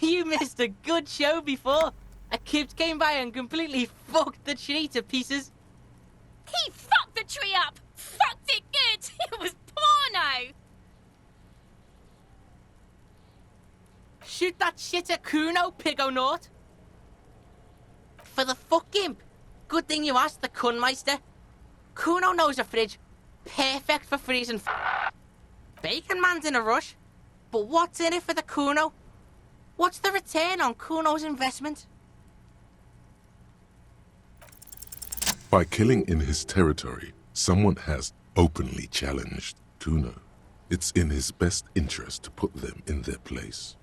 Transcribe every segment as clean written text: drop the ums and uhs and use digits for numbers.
You missed a good show before. A kid came by and completely fucked the tree to pieces. He fucked the tree up! Fucked it good! It was porno! Shoot that shit at Cuno, pigonaut. For the fuck imp. Good thing you asked the Kunmeister. Cuno knows a fridge. Perfect for freezing Bacon Man's in a rush. But what's in it for the Cuno? What's the return on Cuno's investment? By killing in his territory, someone has openly challenged Cuno. It's in his best interest to put them in their place.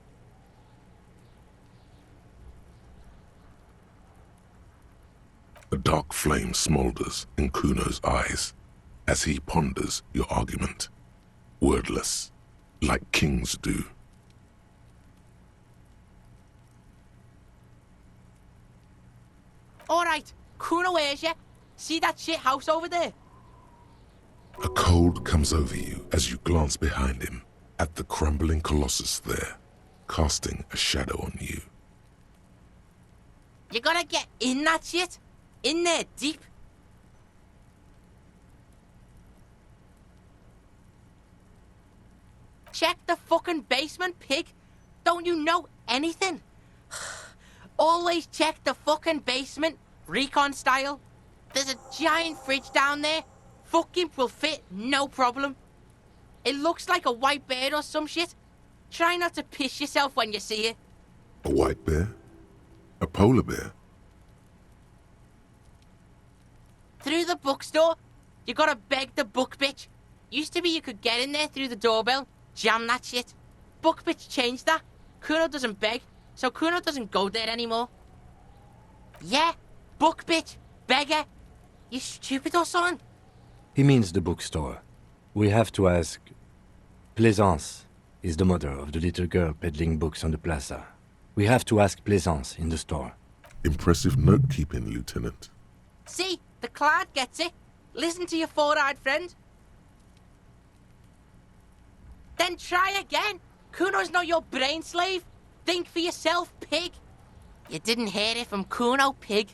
A dark flame smolders in Cuno's eyes as he ponders your argument, wordless, like kings do. All right, Cunoesse, see that shit house over there? A cold comes over you as you glance behind him at the crumbling colossus there, casting a shadow on you. You gotta get in that shit. In there, deep. Check the fucking basement, pig. Don't you know anything? Always check the fucking basement, recon style. There's a giant fridge down there. Fucking will fit, no problem. It looks like a white bear or some shit. Try not to piss yourself when you see it. A white bear? A polar bear? Through the bookstore, you gotta beg the book bitch. Used to be you could get in there through the doorbell, jam that shit. Book bitch changed that. Cuno doesn't beg, so Cuno doesn't go there anymore. Yeah, book bitch, beggar. You stupid or something? He means the bookstore. We have to ask... Plaisance is the mother of the little girl peddling books on the plaza. We have to ask Plaisance in the store. Impressive note-keeping, Lieutenant. See, the cloud gets it. Listen to your four-eyed friend. Then try again. Cuno's not your brain slave. Think for yourself, pig. You didn't hear it from Cuno, pig.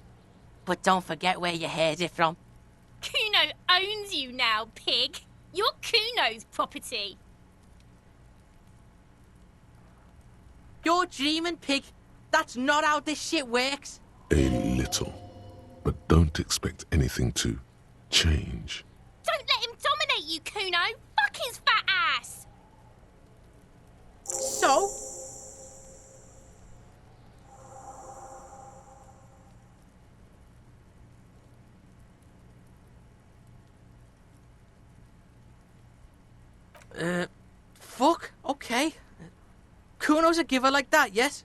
But don't forget where you heard it from. Cuno owns you now, pig. You're Cuno's property. You're dreaming, pig. That's not how this shit works. A little. But don't expect anything to change. Don't let him dominate you, Cuno. Fuck his fat ass. So? Fuck, okay. Cuno's a giver like that, yes?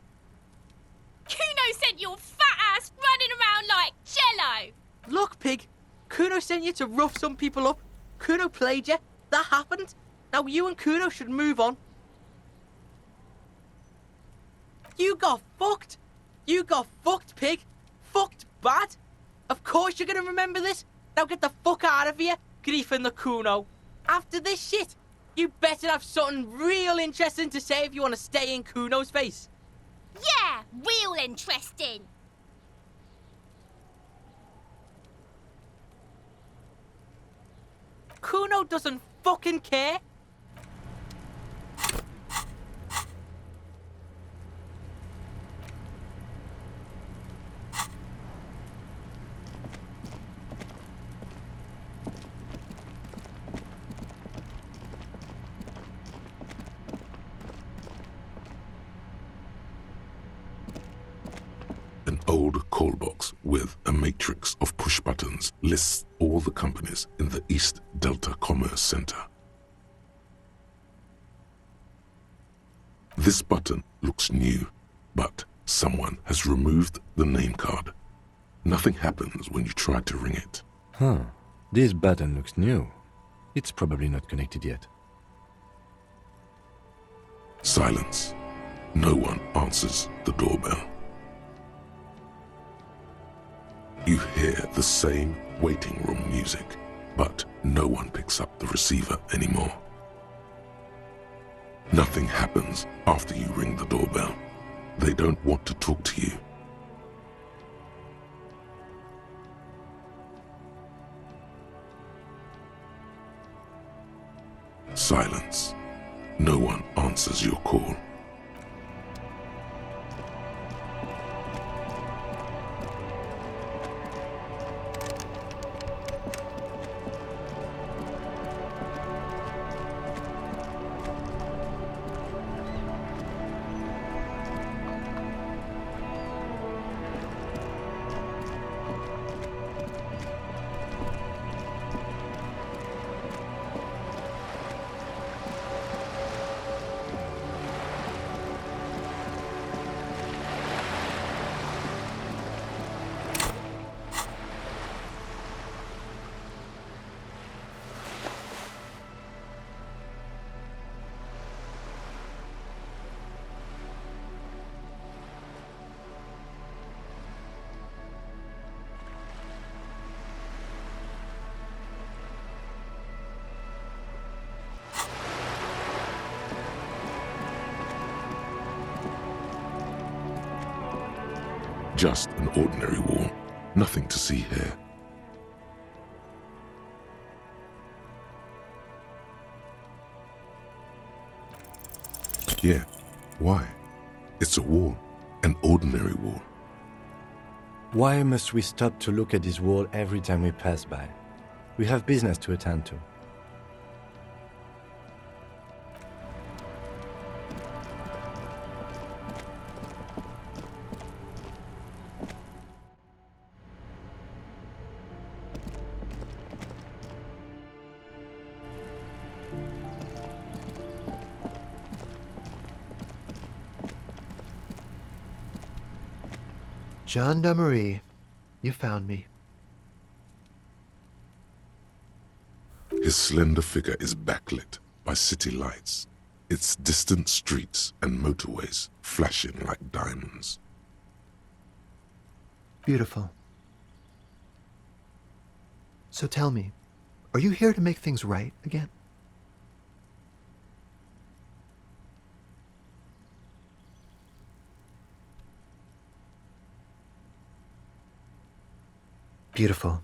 Cuno sent your fat ass running around like Jello. Look, pig. Cuno sent you to rough some people up. Cuno played you. That happened. Now you and Cuno should move on. You got fucked. You got fucked, pig. Fucked bad. Of course you're gonna remember this. Now get the fuck out of here, griefing the Cuno. After this shit, you better have something real interesting to say if you want to stay in Cuno's face. Yeah, real interesting. Cuno doesn't fucking care. An old call box with a matrix of push buttons lists all the companies in the East Delta Commerce Center. This button looks new, but someone has removed the name card. Nothing happens when you try to ring it. Huh. This button looks new. It's probably not connected yet. Silence. No one answers the doorbell. You hear the same waiting room music, but no one picks up the receiver anymore. Nothing happens after you ring the doorbell. They don't want to talk to you. Silence. No one answers your call. Just an ordinary wall. Nothing to see here. Yeah, why? It's a wall. An ordinary wall. Why must we stop to look at this wall every time we pass by? We have business to attend to. Gendarmerie, you found me. His slender figure is backlit by city lights, its distant streets and motorways flashing like diamonds. Beautiful. So tell me, are you here to make things right again? Beautiful.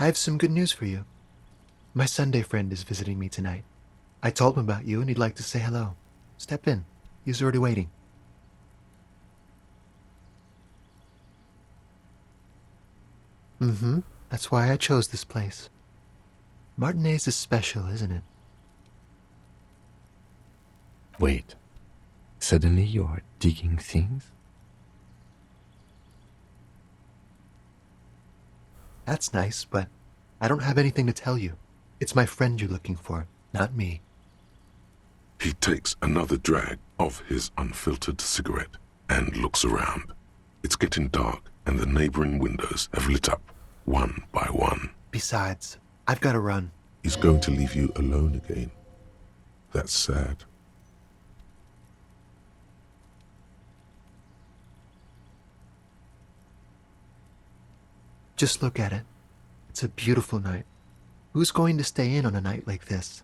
I have some good news for you. My Sunday friend is visiting me tonight. I told him about you and he'd like to say hello. Step in. He's already waiting. Mm-hmm. That's why I chose this place. Martinez is special, isn't it? Wait. Suddenly you are digging things? That's nice, but I don't have anything to tell you. It's my friend you're looking for, not me. He takes another drag of his unfiltered cigarette and looks around. It's getting dark and the neighboring windows have lit up one by one. Besides, I've got to run. He's going to leave you alone again. That's sad. Just look at it. It's a beautiful night. Who's going to stay in on a night like this?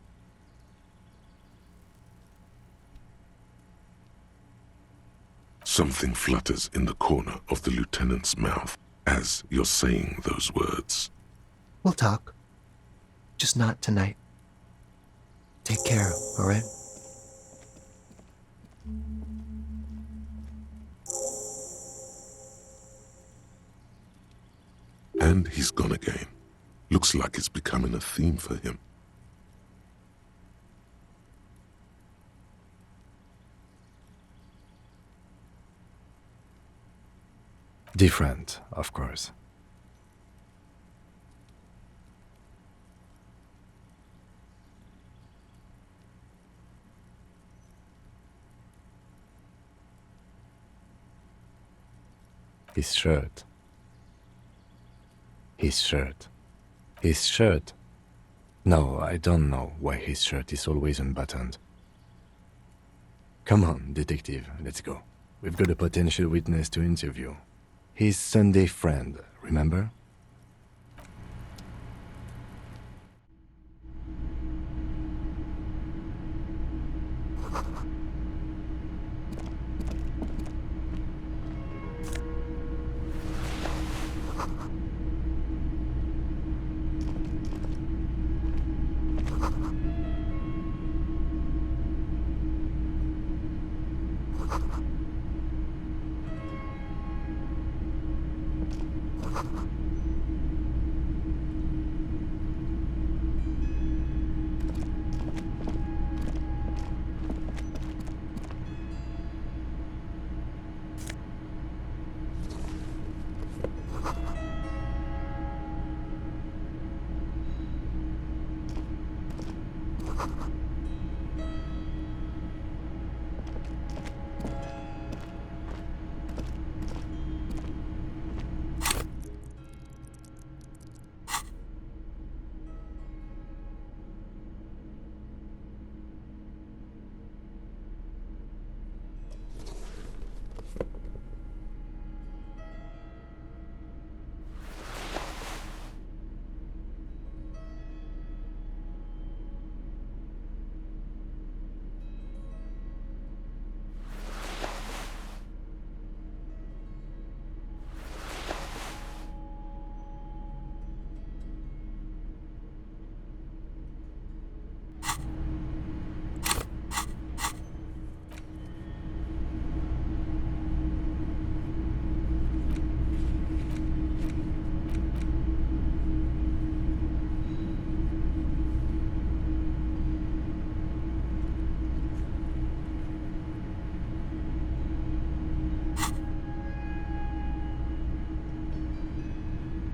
Something flutters in the corner of the lieutenant's mouth as you're saying those words. We'll talk. Just not tonight. Take care, all right? And he's gone again. Looks like it's becoming a theme for him. Different, of course. His shirt. His shirt. His shirt. No, I don't know why his shirt is always unbuttoned. Come on, detective, let's go. We've got a potential witness to interview. His Sunday friend, remember?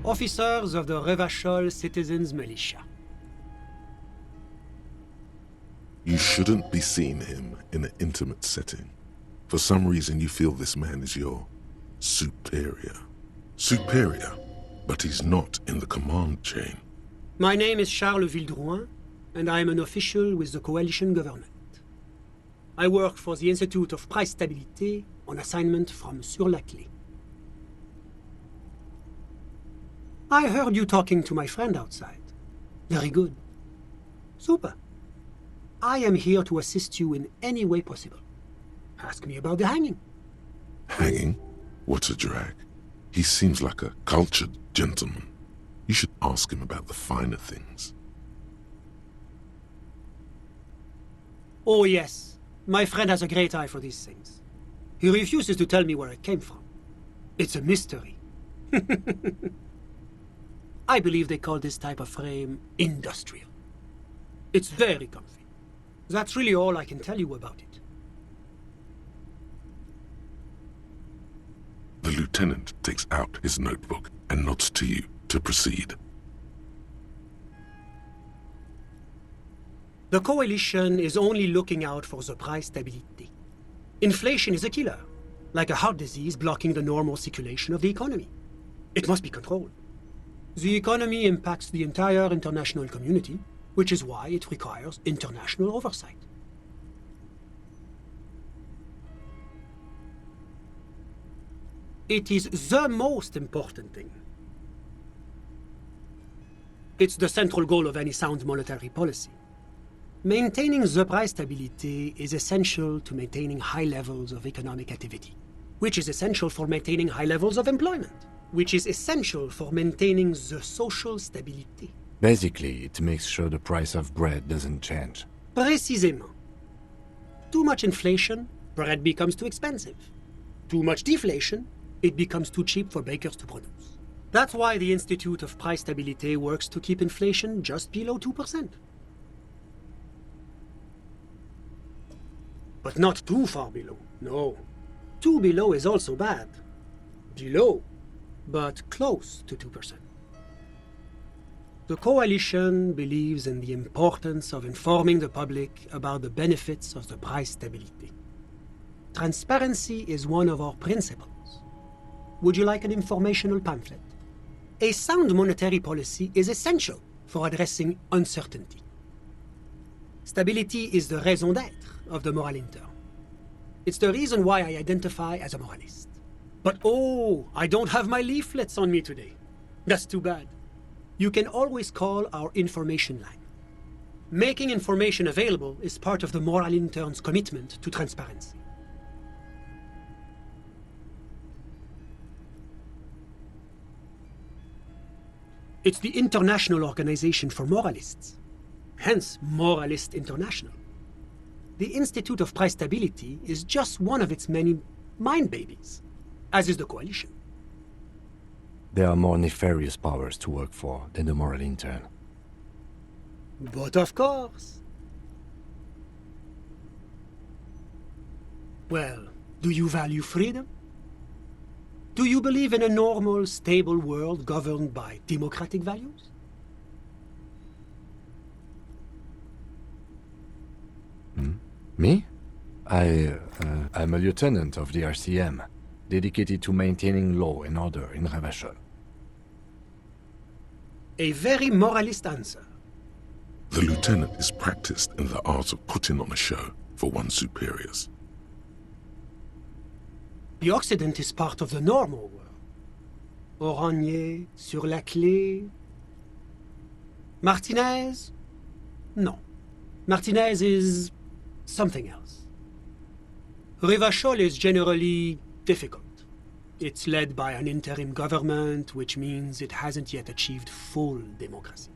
Officers of the Revachol Citizens Militia. You shouldn't be seeing him in an intimate setting. For some reason, you feel this man is your superior. Superior, but he's not in the command chain. My name is Charles Villedrouin, and I am an official with the coalition government. I work for the Institute of Price Stabilité on assignment from Sur-la-Clé. I heard you talking to my friend outside. Very good. Super. I am here to assist you in any way possible. Ask me about the hanging. Hanging? What a drag. He seems like a cultured gentleman. You should ask him about the finer things. Oh yes, my friend has a great eye for these things. He refuses to tell me where it came from. It's a mystery. I believe they call this type of frame industrial. It's very comfy. That's really all I can tell you about it. The lieutenant takes out his notebook and nods to you to proceed. The coalition is only looking out for the price stability. Inflation is a killer, like a heart disease blocking the normal circulation of the economy. It must be controlled. The economy impacts the entire international community, which is why it requires international oversight. It is the most important thing. It's the central goal of any sound monetary policy. Maintaining the price stability is essential to maintaining high levels of economic activity, which is essential for maintaining high levels of employment, which is essential for maintaining the social stability. Basically, it makes sure the price of bread doesn't change. Précisément. Too much inflation, bread becomes too expensive. Too much deflation, it becomes too cheap for bakers to produce. That's why the Institute of Price Stabilité works to keep inflation just below 2%. But not too far below, no. Too below is also bad. Below, but close to 2%. The coalition believes in the importance of informing the public about the benefits of the price stability. Transparency is one of our principles. Would you like an informational pamphlet? A sound monetary policy is essential for addressing uncertainty. Stability is the raison d'être of the moral intern. It's the reason why I identify as a moralist. But oh, I don't have my leaflets on me today. That's too bad. You can always call our information line. Making information available is part of the moral intern's commitment to transparency. It's the International Organization for Moralists, hence Moralist International. The Institute of Price Stability is just one of its many mind babies, as is the coalition. There are more nefarious powers to work for than the moral intern. But of course. Well, do you value freedom? Do you believe in a normal, stable world governed by democratic values? Me? I'm a lieutenant of the RCM, dedicated to maintaining law and order in Ravachol. A very moralist answer. The lieutenant is practiced in the art of putting on a show for one's superiors. The Occident is part of the normal world. Oranje, sur la clé. Martinez? No. Martinez is something else. Ravachol is generally difficult. It's led by an interim government, which means it hasn't yet achieved full democracy.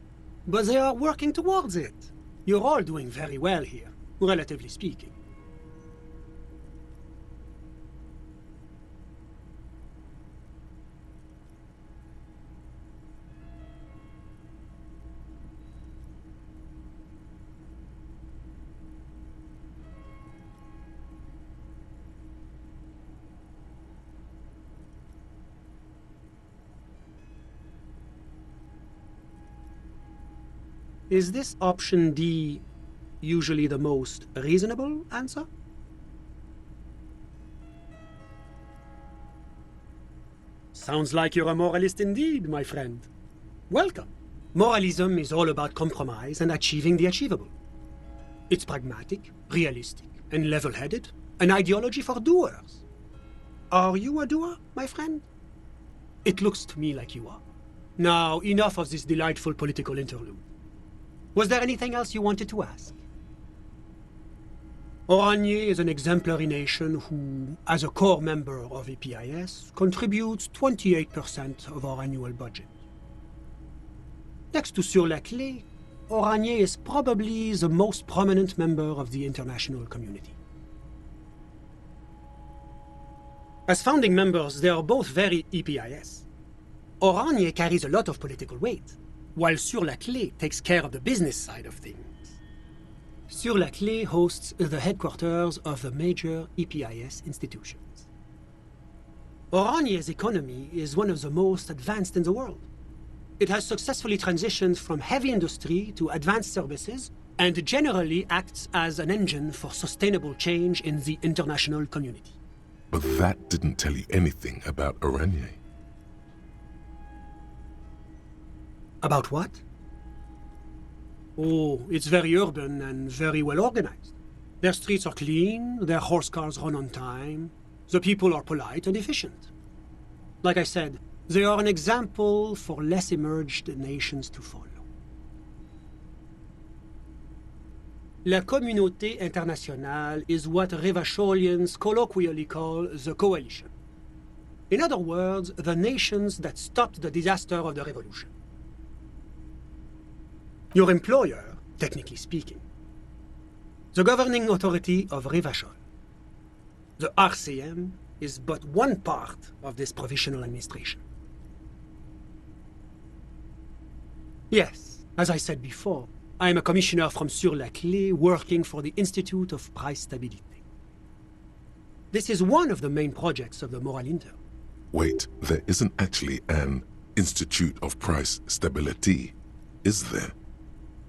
But they are working towards it. You're all doing very well here, relatively speaking. Is this option D usually the most reasonable answer? Sounds like you're a moralist indeed, my friend. Welcome. Moralism is all about compromise and achieving the achievable. It's pragmatic, realistic, and level-headed, an ideology for doers. Are you a doer, my friend? It looks to me like you are. Now, enough of this delightful political interlude. Was there anything else you wanted to ask? Oranje is an exemplary nation who, as a core member of EPIS, contributes 28% of our annual budget. Next to Sur la Clé, Oranje is probably the most prominent member of the international community. As founding members, they are both very EPIS. Oranje carries a lot of political weight, while Sur la Clé takes care of the business side of things. Sur la Clé hosts the headquarters of the major EPIS institutions. Oranje's economy is one of the most advanced in the world. It has successfully transitioned from heavy industry to advanced services and generally acts as an engine for sustainable change in the international community. But that didn't tell you anything about Oranje. About what? Oh, it's very urban and very well organized. Their streets are clean, their horse cars run on time, the people are polite and efficient. Like I said, they are an example for less emerged nations to follow. La communauté internationale is what Ravacholians colloquially call the coalition. In other words, the nations that stopped the disaster of the revolution. Your employer, technically speaking. The governing authority of Ravachol. The RCM is but one part of this provisional administration. Yes, as I said before, I am a commissioner from Sur la Clé working for the Institute of Price Stability. This is one of the main projects of the Moral Inter. Wait, there isn't actually an Institute of Price Stability, is there?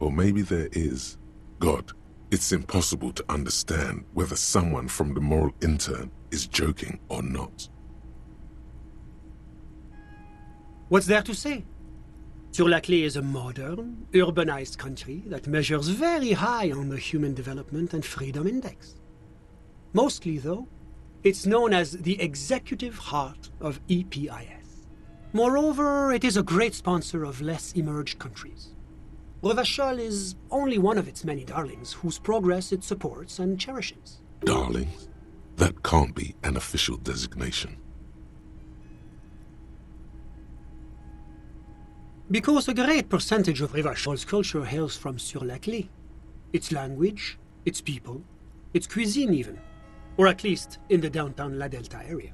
Or maybe there is. God, it's impossible to understand whether someone from the moral intern is joking or not. What's there to say? Sur la Clé is a modern, urbanized country that measures very high on the Human Development and Freedom Index. Mostly, though, it's known as the executive heart of EPIS. Moreover, it is a great sponsor of less emerged countries. Ravachol is only one of its many darlings whose progress it supports and cherishes. Darlings? That can't be an official designation. Because a great percentage of Ravachol's culture hails from Sur la Clé. Its language, its people, its cuisine even. Or at least in the downtown La Delta area.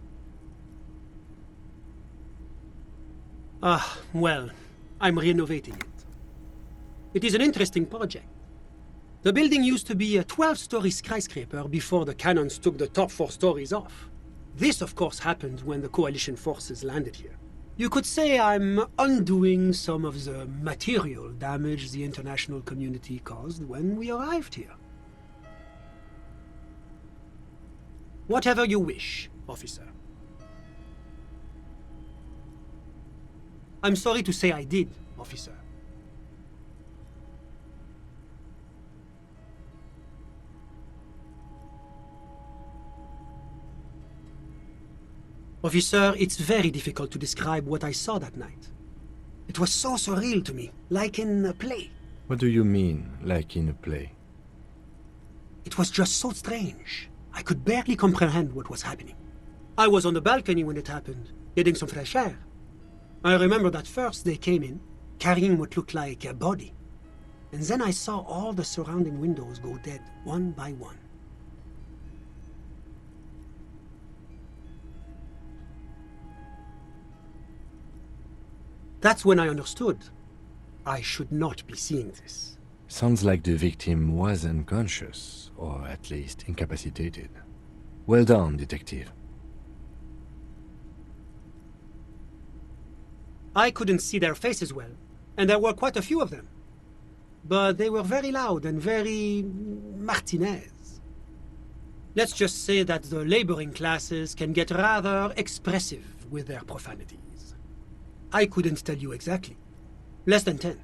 Well, I'm renovating it. It is an interesting project. The building used to be a 12-story skyscraper before the cannons took the top 4 stories off. This, of course, happened when the coalition forces landed here. You could say I'm undoing some of the material damage the international community caused when we arrived here. Whatever you wish, officer. I'm sorry to say I did, officer. Officer, it's very difficult to describe what I saw that night. It was so surreal to me, like in a play. What do you mean, like in a play? It was just so strange. I could barely comprehend what was happening. I was on the balcony when it happened, getting some fresh air. I remember that first they came in, carrying what looked like a body. And then I saw all the surrounding windows go dead, one by one. That's when I understood. I should not be seeing this. Sounds like the victim was unconscious, or at least incapacitated. Well done, detective. I couldn't see their faces well, and there were quite a few of them. But they were very loud and very Martinez. Let's just say that the laboring classes can get rather expressive with their profanities. I couldn't tell you exactly. Less than 10.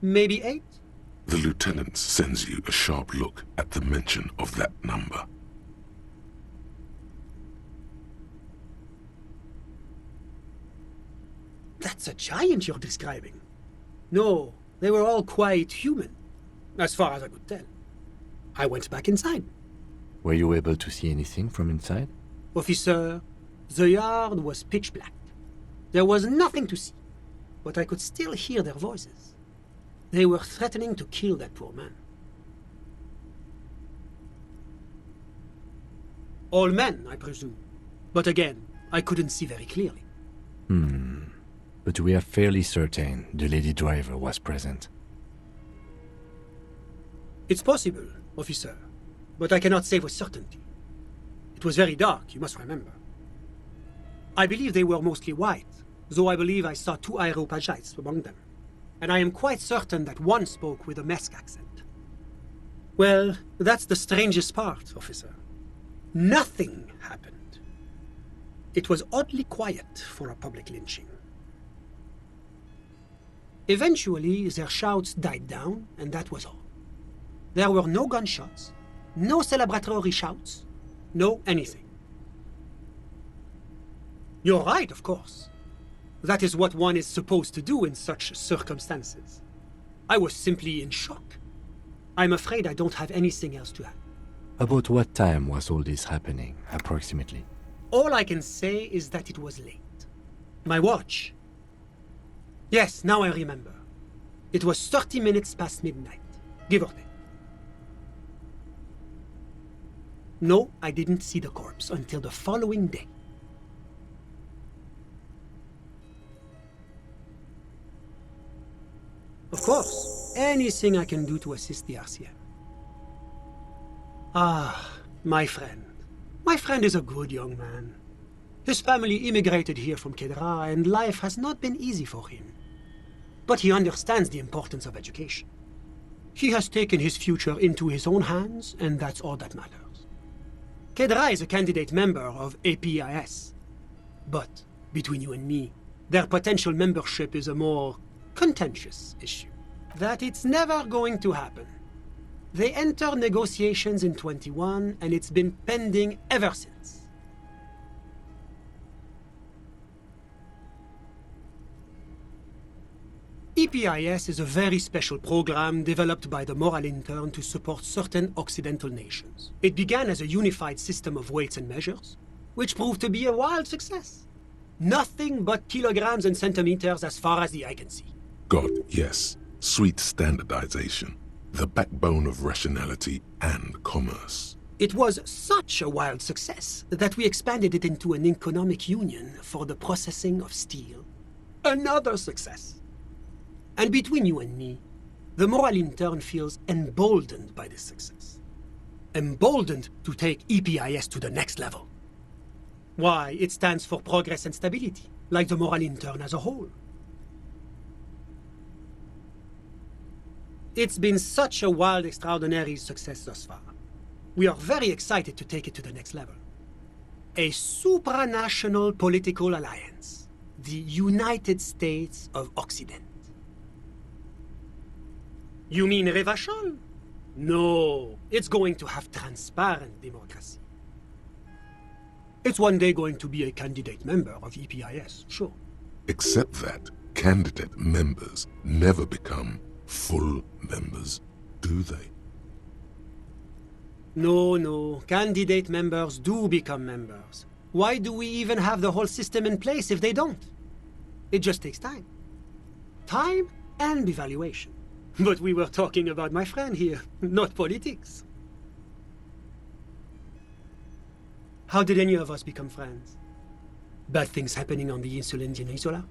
Maybe 8? The lieutenant sends you a sharp look at the mention of that number. That's a giant you're describing. No, they were all quite human, as far as I could tell. I went back inside. Were you able to see anything from inside? Officer, the yard was pitch black. There was nothing to see, but I could still hear their voices. They were threatening to kill that poor man. All men, I presume. But again, I couldn't see very clearly. But we are fairly certain the lady driver was present. It's possible, officer, but I cannot say with certainty. It was very dark, you must remember. I believe they were mostly white, though I believe I saw 2 Areopagites among them. And I am quite certain that one spoke with a Mesk accent. Well, that's the strangest part, officer. Nothing happened. It was oddly quiet for a public lynching. Eventually, their shouts died down, and that was all. There were no gunshots, no celebratory shouts, no anything. You're right, of course. That is what one is supposed to do in such circumstances. I was simply in shock. I'm afraid I don't have anything else to add. About what time was all this happening, approximately? All I can say is that it was late. My watch. Yes, now I remember. It was 30 minutes past midnight, give or take. No, I didn't see the corpse until the following day. Of course, anything I can do to assist the RCM. Ah, my friend. My friend is a good young man. His family immigrated here from Kedra, and life has not been easy for him. But he understands the importance of education. He has taken his future into his own hands, and that's all that matters. Kedra is a candidate member of APIS. But, between you and me, their potential membership is a more contentious issue. That it's never going to happen. They enter negotiations in 21, and it's been pending ever since. EPIS is a very special program developed by the Moral Intern to support certain Occidental nations. It began as a unified system of weights and measures, which proved to be a wild success. Nothing but kilograms and centimeters as far as the eye can see. God, yes. Sweet standardization. The backbone of rationality and commerce. It was such a wild success that we expanded it into an economic union for the processing of steel, Another success. And between you and me, the moral intern feels emboldened by this success. Emboldened to take EPIS to the next level. Why, it stands for progress and stability, like the moral intern as a whole. It's been such a wild, extraordinary success thus far. We are very excited to take it to the next level. A supranational political alliance. The United States of Occident. You mean Revachol? No, it's going to have transparent democracy. It's one day going to be a candidate member of EPIS, sure. Except that candidate members never become full members, do they? No, candidate members do become members. Why do we even have the whole system in place if they don't? It just takes time. Time and evaluation. But we were talking about my friend here, not politics. How did any of us become friends? Bad things happening on the Insulindian Isola?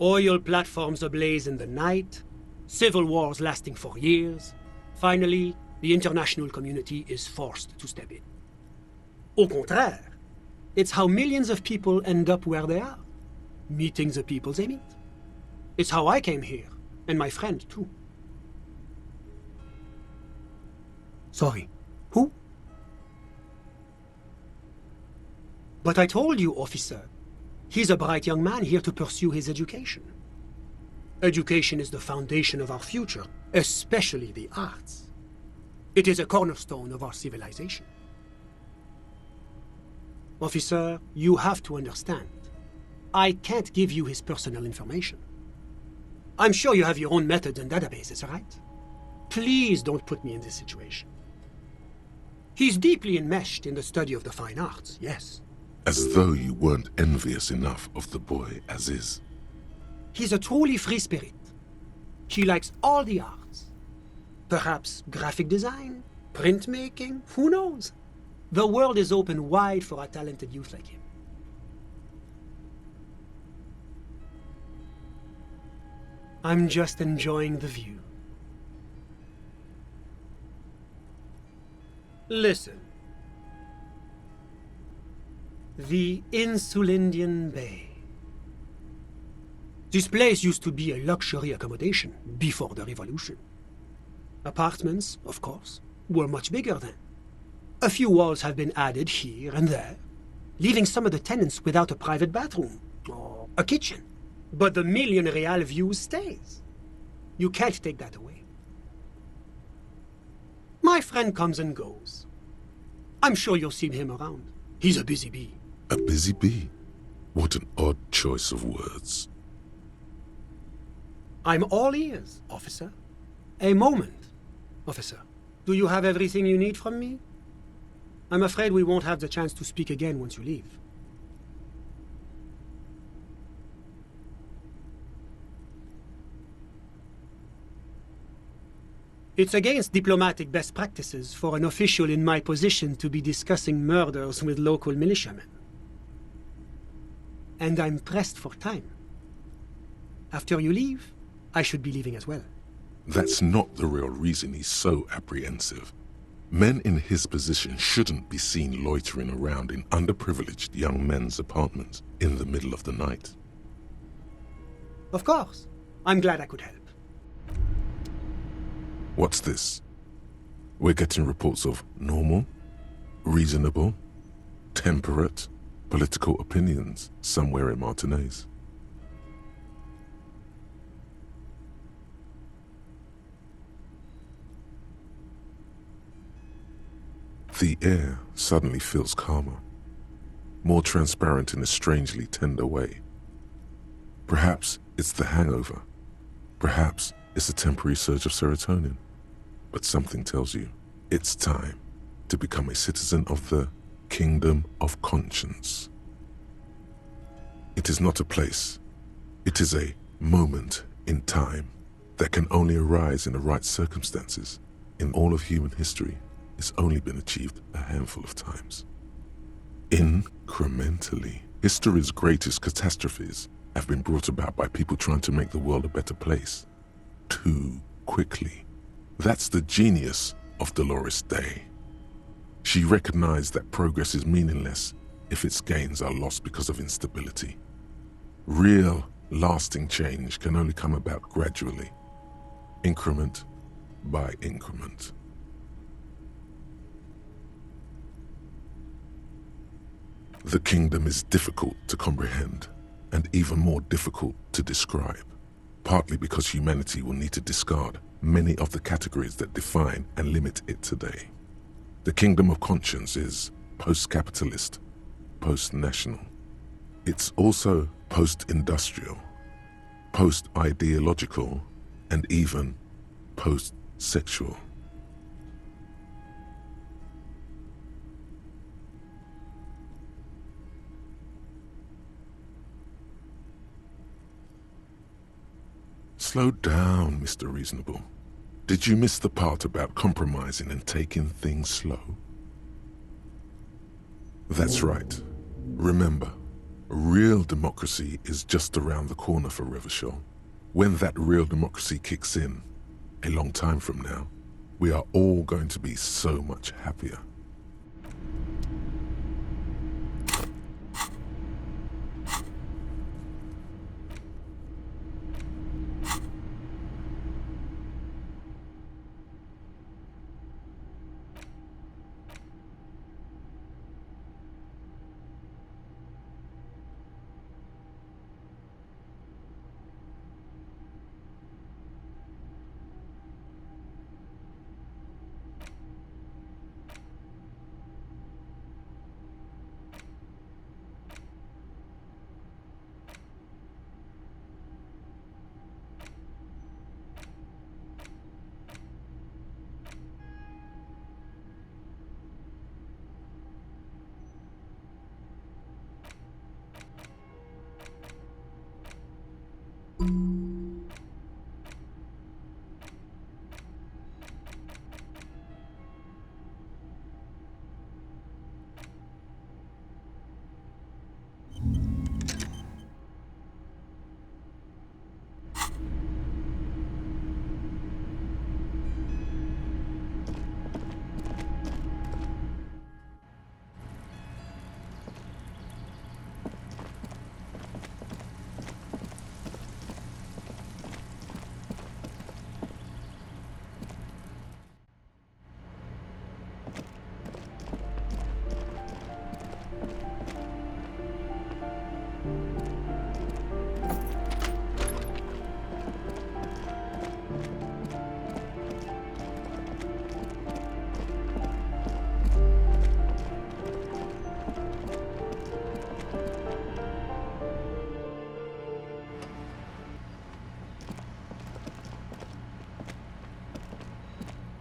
Oil platforms ablaze in the night? Civil wars lasting for years? Finally, the international community is forced to step in. Au contraire, it's how millions of people end up where they are, meeting the people they meet. It's how I came here, and my friend too. Sorry, who? But I told you, officer, he's a bright young man here to pursue his education. Education is the foundation of our future, especially the arts. It is a cornerstone of our civilization. Officer, you have to understand. I can't give you his personal information. I'm sure you have your own methods and databases, right? Please don't put me in this situation. He's deeply enmeshed in the study of the fine arts, yes. As though you weren't envious enough of the boy as is. He's a truly free spirit. He likes all the arts. Perhaps graphic design, printmaking, who knows? The world is open wide for a talented youth like him. I'm just enjoying the view. Listen. The Insulindian Bay. This place used to be a luxury accommodation before the revolution. Apartments, of course, were much bigger then. A few walls have been added here and there, leaving some of the tenants without a private bathroom or a kitchen. But the million real view stays. You can't take that away. My friend comes and goes. I'm sure you'll see him around. He's a busy bee. A busy bee? What an odd choice of words. I'm all ears, officer. A moment, officer. Do you have everything you need from me? I'm afraid we won't have the chance to speak again once you leave. It's against diplomatic best practices for an official in my position to be discussing murders with local militiamen. And I'm pressed for time. After you leave, I should be leaving as well. That's not the real reason he's so apprehensive. Men in his position shouldn't be seen loitering around in underprivileged young men's apartments in the middle of the night. Of course. I'm glad I could help. What's this? We're getting reports of normal, reasonable, temperate, political opinions somewhere in Martinaise. The air suddenly feels calmer, more transparent in a strangely tender way. Perhaps it's the hangover. Perhaps it's a temporary surge of serotonin. But something tells you it's time to become a citizen of the Kingdom of Conscience. It is not a place. It is a moment in time that can only arise in the right circumstances. In all of human history, it's only been achieved a handful of times. Incrementally, history's greatest catastrophes have been brought about by people trying to make the world a better place. Too quickly. That's the genius of Dolores Day. She recognized that progress is meaningless if its gains are lost because of instability. Real, lasting change can only come about gradually, increment by increment. The kingdom is difficult to comprehend and even more difficult to describe, partly because humanity will need to discard many of the categories that define and limit it today. The kingdom of conscience is post-capitalist, post-national. It's also post-industrial, post-ideological, and even post-sexual. Slow down, Mr. Reasonable. Did you miss the part about compromising and taking things slow? That's right. Remember, real democracy is just around the corner for Revachol. When that real democracy kicks in, a long time from now, we are all going to be so much happier.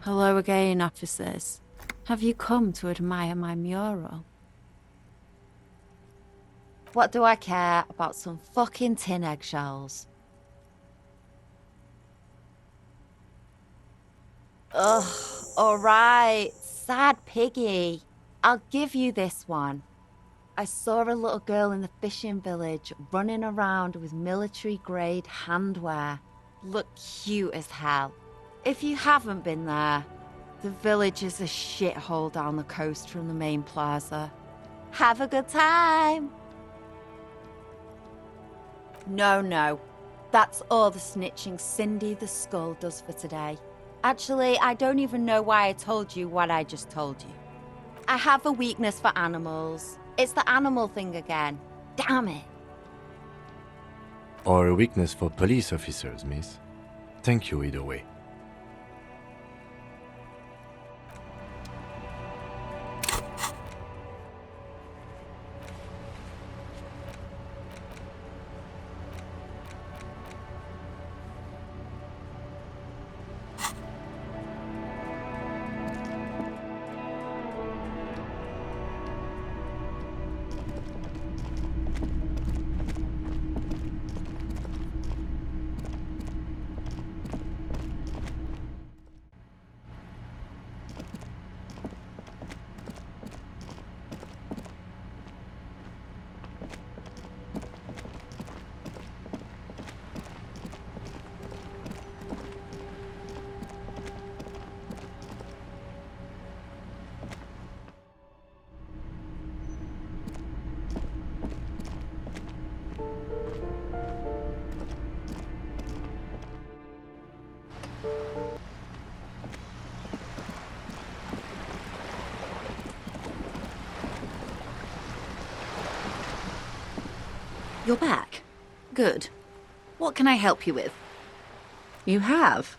Hello again, officers. Have you come to admire my mural? What do I care about some fucking tin eggshells? Ugh, alright, sad piggy. I'll give you this one. I saw a little girl in the fishing village running around with military-grade handwear. Looked cute as hell. If you haven't been there, the village is a shithole down the coast from the main plaza. Have a good time! No. That's all the snitching Cindy the Skull does for today. Actually, I don't even know why I told you what I just told you. I have a weakness for animals. It's the animal thing again. Damn it. Or a weakness for police officers, miss. Thank you either way. You're back. Good. What can I help you with? You have?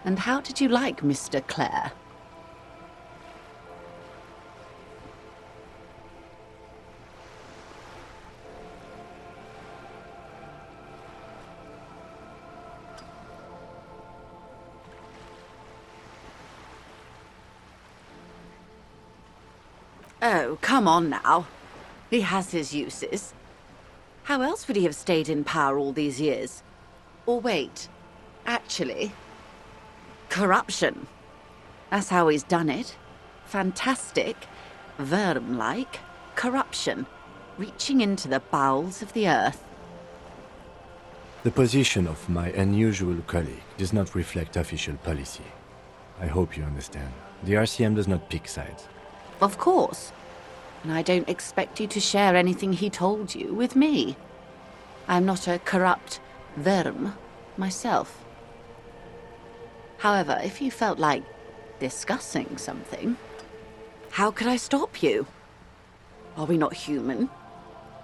And how did you like Mr. Clare? Oh, come on now. He has his uses. How else would he have stayed in power all these years? Or wait, actually, corruption. That's how he's done it. Fantastic, Verm-like corruption, reaching into the bowels of the earth. The position of my unusual colleague does not reflect official policy. I hope you understand. The RCM does not pick sides. Of course. And I don't expect you to share anything he told you with me. I'm not a corrupt Verm myself. However, if you felt like discussing something, how could I stop you? Are we not human?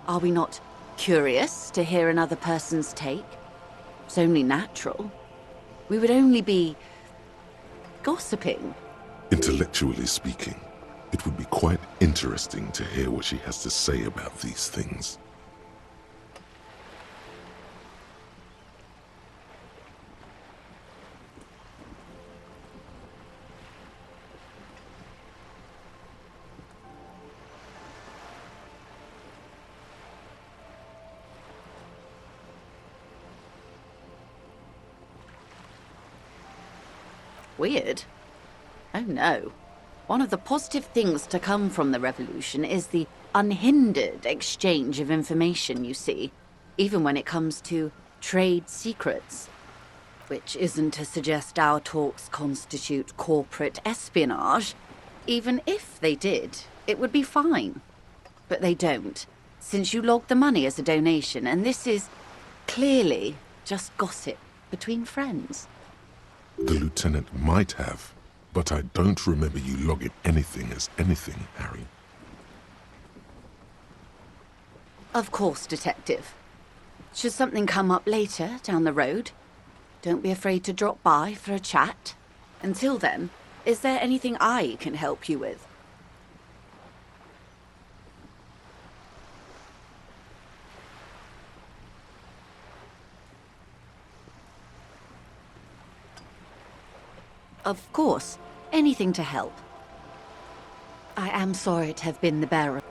Are we not curious to hear another person's take? It's only natural. We would only be gossiping. Intellectually speaking, it would be quite interesting to hear what she has to say about these things. Weird. Oh no. One of the positive things to come from the revolution is the unhindered exchange of information, you see, even when it comes to trade secrets. Which isn't to suggest our talks constitute corporate espionage. Even if they did, it would be fine. But they don't, since you logged the money as a donation, and this is clearly just gossip between friends. The lieutenant might have, but I don't remember you logging anything as anything, Harry. Of course, Detective. Should something come up later down the road, don't be afraid to drop by for a chat. Until then, is there anything I can help you with? Of course, anything to help. I am sorry to have been the bearer.